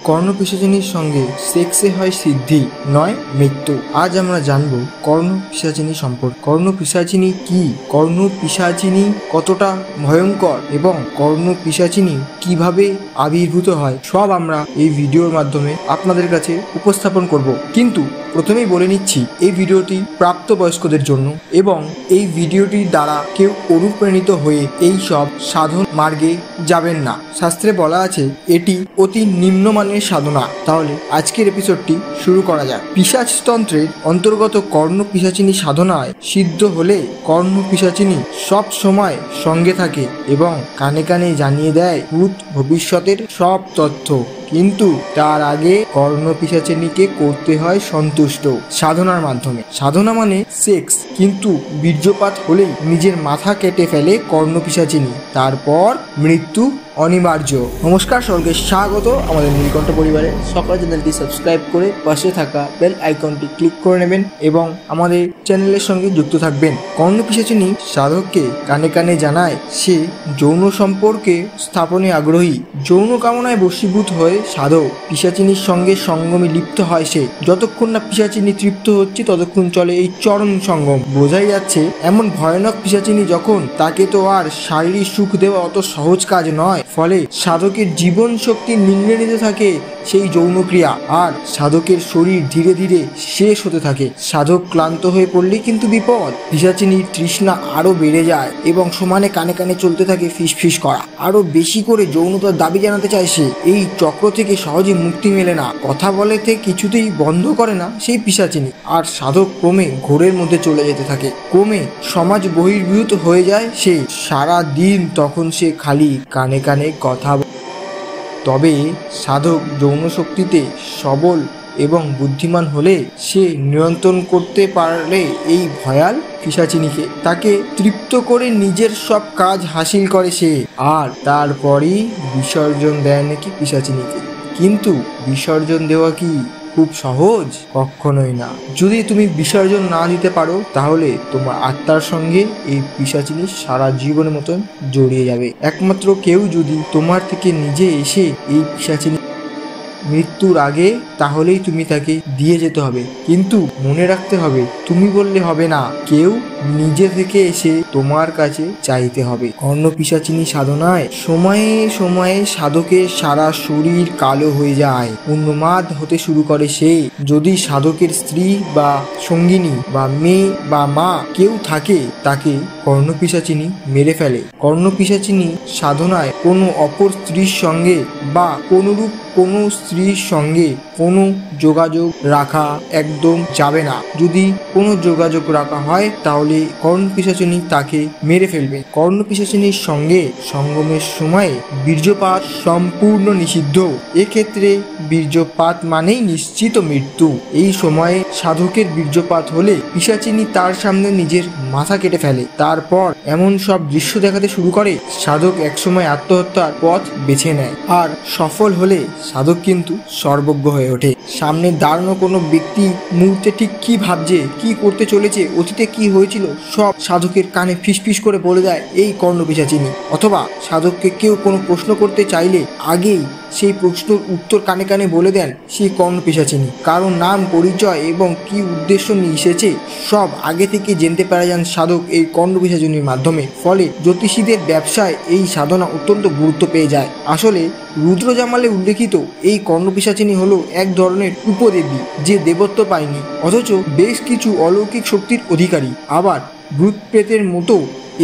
কর্ণপিশাচিনীর সঙ্গে সেক্সে হয় সিদ্ধি, নয় মৃত্যু। আজ আমরা জানব কর্ণপিশাচিনী সম্পর্কে। কর্ণপিশাচিনী কি, কর্ণপিশাচিনী কতটা ভয়ঙ্কর এবং কর্ণপিশাচিনী কিভাবে আবির্ভূত হয়, সব আমরা এই ভিডিওর মাধ্যমে আপনাদের কাছে উপস্থাপন করব। কিন্তু প্রথমেই বলে নিচ্ছি, এই ভিডিওটি প্রাপ্তবয়স্কদের জন্য এবং এই ভিডিওটির দ্বারা কেউ অনুপ্রাণিত হয়ে এই সব সাধন মার্গে যাবেন না। শাস্ত্রে বলা আছে এটি অতি নিম্নমানের সাধনা। তাহলে আজকের এপিসোডটি শুরু করা যাক। পিশাচতন্ত্রের অন্তর্গত কর্ণপিশাচিনী সাধনায় সিদ্ধ হলে কর্ণপিশাচিনী সব সময় সঙ্গে থাকে এবং কানে কানে জানিয়ে দেয় ভূত ভবিষ্যতের সব তথ্য। কিন্তু তার আগে কর্ণপিশাচিনীকে করতে হয় সন্তুষ্ট সাধনার মাধ্যমে। সাধনা মানে সেক্স, কিন্তু বীর্যপাত হলেই নিজের মাথা কেটে ফেলে কর্ণপিশাচিনী, তারপর মৃত্যু অনিবার্য। নমস্কার, সকলকে স্বাগত আমাদের নীলকণ্ঠ পরিবারে। সকল চ্যানেলটি সাবস্ক্রাইব করে পাশে থাকা বেল আইকনটি ক্লিক করে নেবেন এবং আমাদের চ্যানেলের সঙ্গে যুক্ত থাকবেন। কর্ণপিশাচিনী সাধককে কানে কানে জানায় সে যৌন সম্পর্কে স্থাপনে আগ্রহী। যৌন কামনায় বশীভূত হয়ে সাধক পিশাচিনীর সঙ্গে সঙ্গমে লিপ্ত হয় সে। যতক্ষণ না পিশাচিনী তৃপ্ত হচ্ছে ততক্ষণ চলে এই চরম সঙ্গম। বোঝাই যাচ্ছে এমন ভয়ানক পিশাচিনী যখন, তাকে তো আর শারীরিক সুখ দেওয়া অত সহজ কাজ নয়। ফলে সাধকের জীবন শক্তি নিংড়ে নিতে থাকে সেই যৌনক্রিয়া, আর সাধকের শরীর ধীরে ধীরে শেষ হতে থাকে। সাধক ক্লান্ত হয়ে পড়লে কিন্তু বিপদ। পিশাচিনীর তৃষ্ণা আরো বেড়ে যায় এবং সমানে কানে কানে চলতে থাকে ফিসফিস করা। আরো বেশি করে যৌনতার দাবি জানাতে চায় সে। এই চক্র থেকে সহজে মুক্তি মেলে না। কথা বলেতে কিছুতেই বন্ধ করে না সেই পিশাচিনী। আর সাধক ক্রমে ঘোরের মধ্যে চলে যেতে থাকে। ক্রমে সমাজ বহির্ভূত হয়ে যায় সে। সারা দিন তখন সে খালি কানে কানে কথা। তবে সাধক যৌন শক্তিতে সবল এবং বুদ্ধিমান হলে সে নিয়ন্ত্রণ করতে পারলে এই ভয়াল পিশাচিনীকে, তাকে তৃপ্ত করে নিজের সব কাজ হাসিল করে সে। আর তারপরই বিসর্জন দেয় নাকি পিশাচিনীকে। কিন্তু বিসর্জন দেওয়া কি খুব সহজ? কখনোই না। যদি তুমি বিসর্জন না দিতে পারো তাহলে তোমার আত্মার সঙ্গে এই পিশাচিনী সারা জীবনের মতন জড়িয়ে যাবে। একমাত্র কেউ যদি তোমার থেকে নিজে এসে এই পিশাচিনী মৃত্যুর আগে, তাহলেই তুমি তাকে দিয়ে যেতে হবে। কিন্তু মনে রাখতে হবে, তুমি বললে হবে না, কেউ নিজে থেকে এসে তোমার কাছে চাইতে হবে। কর্ণপিশাচিনী সাধনায় সময়ে সময়ে সাধকের সারা শরীর কালো হয়ে যায়, উন্মাদ হতে শুরু করে সে। যদি সাধকের স্ত্রী বা সঙ্গিনী বা মেয়ে বা মা কেউ থাকে, তাকে কর্ণপিশাচিনী মেরে ফেলে। কর্ণপিশাচিনী সাধনায় কোনো অপর স্ত্রীর সঙ্গে বা কোনরূপ কোনো স্ত্রীর সঙ্গে কোনো যোগাযোগ রাখা একদম যাবে না। যদি কোনো যোগাযোগ রাখা হয় তাহলে কর্ণপিশাচিনী তাকে মেরে ফেলবে। কর্ণপিশাচিনীর সঙ্গে সঙ্গমের সময়ে বীর্যপাত সম্পূর্ণ নিষিদ্ধ। এক্ষেত্রে বীর্যপাত মানেই নিশ্চিত মৃত্যু। এই সময়ে সাধকের বীর্যপাত হলে পিশাচিনী তার সামনে নিজের মাথা কেটে ফেলে। তারপর এমন সব দৃশ্য দেখাতে শুরু করে, সাধক একসময় আত্মহত্যার পথ বেছে নেয়। আর সফল হলে সাধক কিন্তু সর্বজ্ঞ হয়ে ওঠে। সামনে দাঁড়ানো কোনো ব্যক্তি মুহূর্তে ঠিক কি ভাবছে, কি করতে চলেছে, অতীতে কি হয়েছিল, সব সাধকের কানে ফিসফিস করে বলে দেয় এই কর্ণপিশাচিনী। অথবা সাধককে কেউ কোনো প্রশ্ন করতে চাইলে আগেই সেই প্রশ্নের উত্তর কানে কানে বলে দেন সেই কর্ণপিশাচিনী। কারণ নাম, পরিচয় এবং কি উদ্দেশ্য নিয়ে এসেছে সব আগে থেকে জানতে পারা যান সাধক এই কর্ণপিশাচিনীর মাধ্যমে। ফলে জ্যোতিষীদের ব্যবসায় এই সাধনা অত্যন্ত গুরুত্ব পেয়ে যায়। আসলে রুদ্রজামালে উল্লেখিত এই কর্ণপিশাচিনী হলো এক ধরনের উপদেবী, যে দেবত্ব পায়নি অথচ বেশ কিছু অলৌকিক শক্তির অধিকারী। আবার ভূত প্রেতের মতো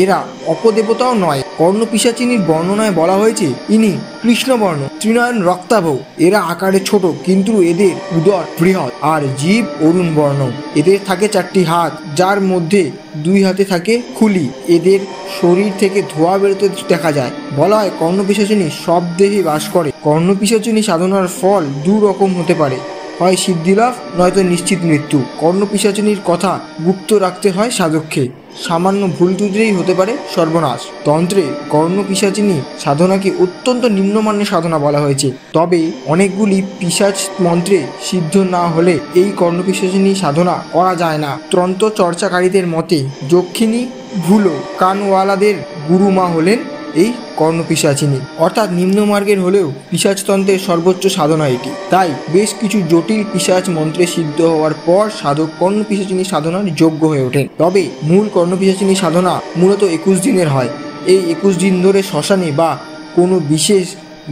এরা অপদেবতাও নয়। কর্ণপিশাচিনীর বর্ণনায় বলা হয়েছে ইনি কৃষ্ণবর্ণ, তৃণয়ন রক্তাভ। এরা আকারে ছোট কিন্তু এদের উদর বৃহৎ আর জীব অরুণ বর্ণ। এদের থাকে 4টি হাত, যার মধ্যে 2 হাতে থাকে খুলি। এদের শরীর থেকে ধোঁয়া বেরোতে দেখা যায়। বলা হয় কর্ণপিশাচিনী সব দেহে বাস করে। কর্ণপিশাচিনী সাধনার ফল 2 রকম হতে পারে, হয় সিদ্ধিলাভ নয়তো নিশ্চিত মৃত্যু। কর্ণপিশাচিনীর কথা গুপ্ত রাখতে হয় সাধককে। সামান্য ভুল ত্রুটিই হতে পারে সর্বনাশ। তন্ত্রে কর্ণপিশাচিনী সাধনাকে অত্যন্ত নিম্নমানের সাধনা বলা হয়েছে। তবে অনেকগুলি পিশাচ মন্ত্রে সিদ্ধ না হলে এই কর্ণপিশাচিনী সাধনা করা যায় না। তন্ত্র চর্চাকারীদের মতে যক্ষিণী ভুলো কানওয়ালাদের গুরুমা হলেন এই কর্ণপিশাচিনী, অর্থাৎ নিম্নমার্গের হলেও পিশাচতন্ত্রের সর্বোচ্চ সাধনা এটি। তাই বেশ কিছু জটিল পিশাচ মন্ত্রে সিদ্ধ হওয়ার পর সাধক কর্ণপিশাচিনী সাধনার যোগ্য হয়ে ওঠেন। তবে মূল কর্ণপিশাচিনী সাধনা মূলত 21 দিনের হয়। এই 21 দিন ধরে শ্মশানে বা কোনো বিশেষ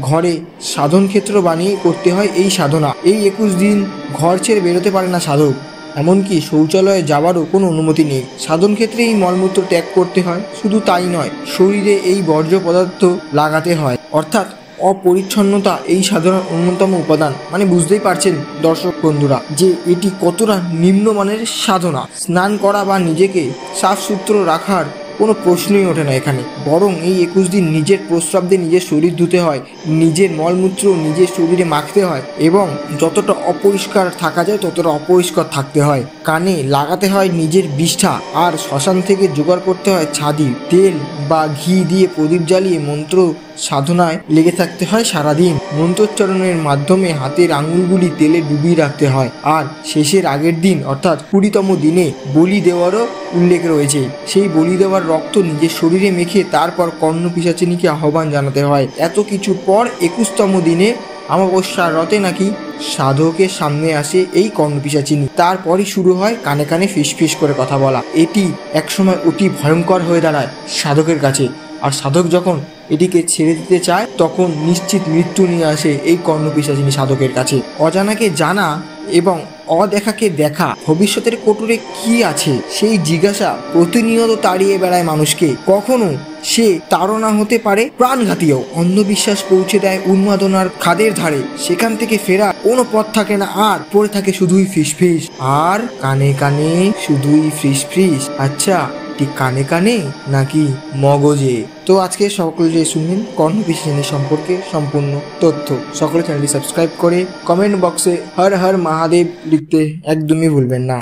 ঘরে সাধন ক্ষেত্র বানিয়ে করতে হয় এই সাধনা। এই 21 দিন ঘর ছেড়ে বেরোতে পারে না সাধক, এমনকি শৌচালয়ে যাওয়ারও কোনো অনুমতি নেই। সাধন ক্ষেত্রে এই মলমূত্র ত্যাগ করতে হয়। শুধু তাই নয়, শরীরে এই বর্জ্য পদার্থ লাগাতে হয়, অর্থাৎ অপরিচ্ছন্নতা এই সাধনার অন্যতম উপাদান। মানে বুঝতেই পারছেন দর্শক বন্ধুরা যে এটি কতটা নিম্নমানের সাধনা। স্নান করা বা নিজেকে সাফ সুতরো রাখার কোনো প্রশ্নই ওঠে না এখানে, বরং এই 21 দিন নিজের প্রস্রাব দিয়ে নিজের শরীর ধুতে হয়, নিজের মলমূত্র নিজের শরীরে মাখতে হয় এবং যতটা অপরিষ্কার থাকা যায় ততটা অপরিষ্কার থাকতে হয়। কানে লাগাতে হয় নিজের বিষ্ঠা, আর শ্মশান থেকে জোগাড় করতে হয় ছাদি, তেল বা ঘি দিয়ে প্রদীপ জ্বালিয়ে মন্ত্র সাধনায় লেগে থাকতে হয় সারাদিন। মন্ত্রোচ্চারণের মাধ্যমে হাতের আঙুলগুলি তেলে ডুবিয়ে রাখতে হয়। আর শেষের আগের দিন অর্থাৎ 20তম দিনে বলি দেওয়ারও উল্লেখ রয়েছে। সেই বলি দেওয়ার রক্ত নিজের শরীরে মেখে তারপর কর্ণপিশাচিনীকে আহ্বান জানাতে হয়। এত কিছুর পর 21তম দিনে অমাবস্যার রতে নাকি সাধকের সামনে আসে এই কর্ণপিশাচিনী। তারপরই শুরু হয় কানে কানে ফিসফিস করে কথা বলা। এটি একসময় অতি ভয়ঙ্কর হয়ে দাঁড়ায় সাধকের কাছে। আর সাধক যখন এটিকে ছেড়ে দিতে চায় তখন নিশ্চিত মৃত্যু নিয়ে আসে এই কর্ণপিশাচিনী সাধকের কাছে। অজানাকে জানা এবং অদেখাকে দেখা, ভবিষ্যতের কোটরে কি আছে সেই জিজ্ঞাসা প্রতিনিয়ত তাড়িয়ে বেড়ায় মানুষকে। কখনো সে তাড়না হতে পারে প্রাণঘাতীও। অন্ধবিশ্বাস পৌঁছে দেয় উন্মাদনার খাদের ধারে, সেখান থেকে ফেরা কোনো পথ থাকে না, আর পড়ে থাকে শুধুই ফিসফিস আর কানে কানে শুধুই ফিসফিস। আচ্ছা, ঠিক কানে কানে নাকি মগজে? তো আজকে সকলে যে শুনলেন কর্ণপিশাচিনী সম্পর্কে সম্পূর্ণ তথ্য। সকলে চ্যানেলটি সাবস্ক্রাইব করে কমেন্ট বক্সে হর হর মহাদেব লিখতে একদমই ভুলবেন না।